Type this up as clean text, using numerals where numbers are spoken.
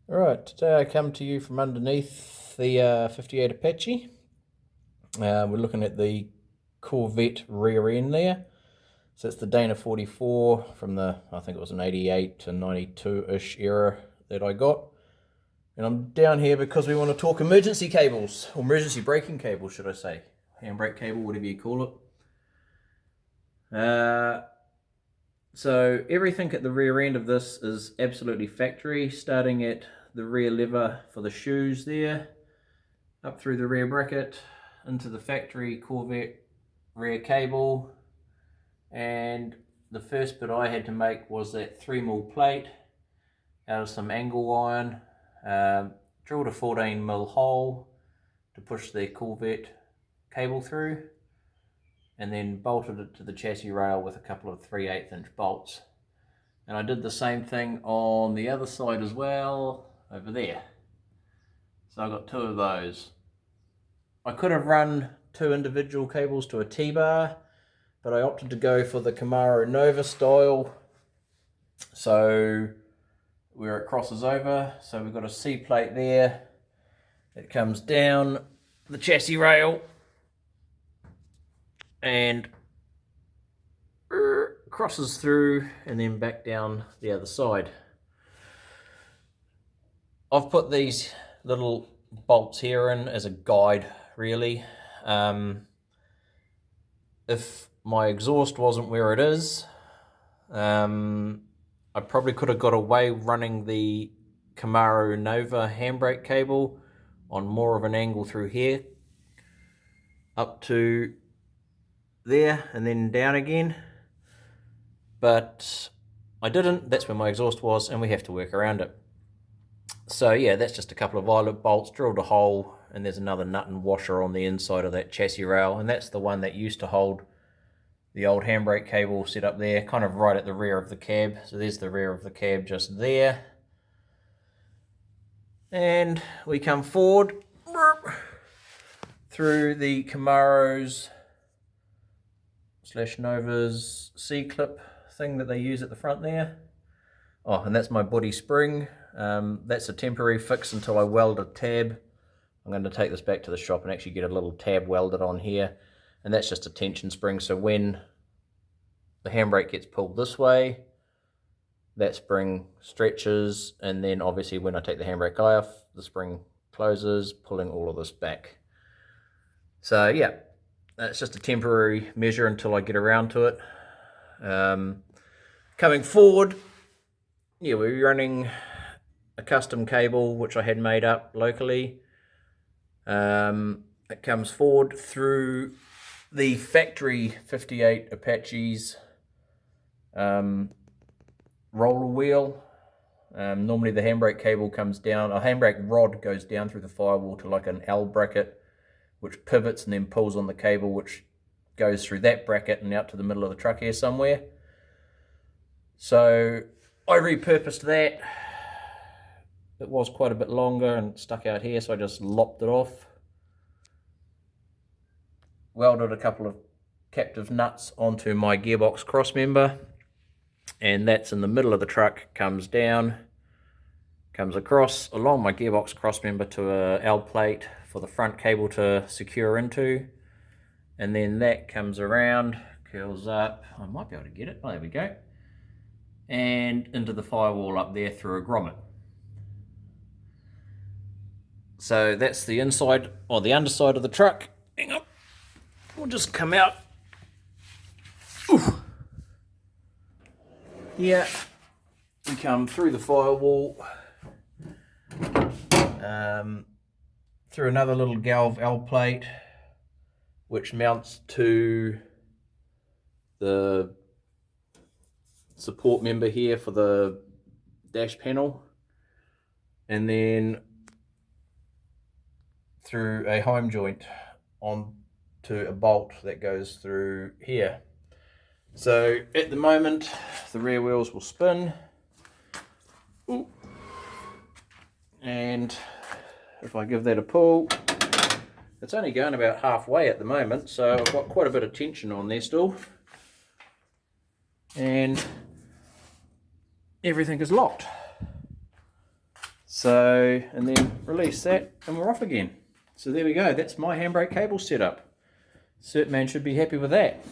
Alright, today I come to you from underneath the 58 Apache. We're looking at the Corvette rear end there. So it's the Dana 44 from the, I think it was an 88 to 92-ish era that I got. And I'm down here because we want to talk emergency cables, or emergency braking cables should I say. Handbrake cable, whatever you call it. So everything at the rear end of this is absolutely factory, starting at the rear lever for the shoes there, up through the rear bracket, into the factory Corvette rear cable. And the first bit I had to make was that 3mm plate out of some angle iron. Drilled a 14mm hole to push the Corvette cable through, and then bolted it to the chassis rail with a couple of 3/8" bolts. And I did the same thing on the other side as well, over there. So I got two of those. I could have run two individual cables to a T-bar, but I opted to go for the Camaro Nova style. So where it crosses over, so we've got a C plate there. It comes down the chassis rail and crosses through and then back down the other side. I've put these little bolts here in as a guide, really. If my exhaust wasn't where it is, I probably could have got away running the Camaro Nova handbrake cable on more of an angle through here, up to there and then down again. But I didn't. That's where my exhaust was, and we have to work around it. So yeah, that's just a couple of eyelet bolts, drilled a hole, and there's another nut and washer on the inside of that chassis rail, and that's the one that used to hold the old handbrake cable set up there, kind of right at the rear of the cab. So there's the rear of the cab just there. And we come forward through the Camaro's / Nova's C-clip thing that they use at the front there. Oh, and that's my body spring. That's a temporary fix until I weld a tab. I'm going to take this back to the shop and actually get a little tab welded on here. And that's just a tension spring, so when the handbrake gets pulled this way, that spring stretches, and then obviously when I take the handbrake off, the spring closes, pulling all of this back. So yeah, that's just a temporary measure until I get around to it. Coming forward, yeah, we're running a custom cable which I had made up locally. It comes forward through the factory 58 Apache's roller wheel. Normally the handbrake cable comes down, a handbrake rod goes down through the firewall to like an L bracket, which pivots and then pulls on the cable, which goes through that bracket and out to the middle of the truck here somewhere. So I repurposed that. It was quite a bit longer and stuck out here, so I just lopped it off. Welded a couple of captive nuts onto my gearbox cross member, and that's in the middle of the truck, comes down, comes across along my gearbox cross member to a L plate for the front cable to secure into, and then that comes around, curls up, I might be able to get it, oh there we go, and into the firewall up there through a grommet. So that's the inside, or the underside of the truck. Hang on, we'll just come out. Ooh. Yeah, we come through the firewall, through another little galv L plate, which mounts to the support member here for the dash panel, and then through a home joint onto a bolt that goes through here. So at the moment the rear wheels will spin. Ooh. And if I give that a pull, it's only going about halfway at the moment, so I've got quite a bit of tension on there still, and everything is locked. So So, and then release that and we're off again. So there we go, that's my handbrake cable setup. Certman should be happy with that.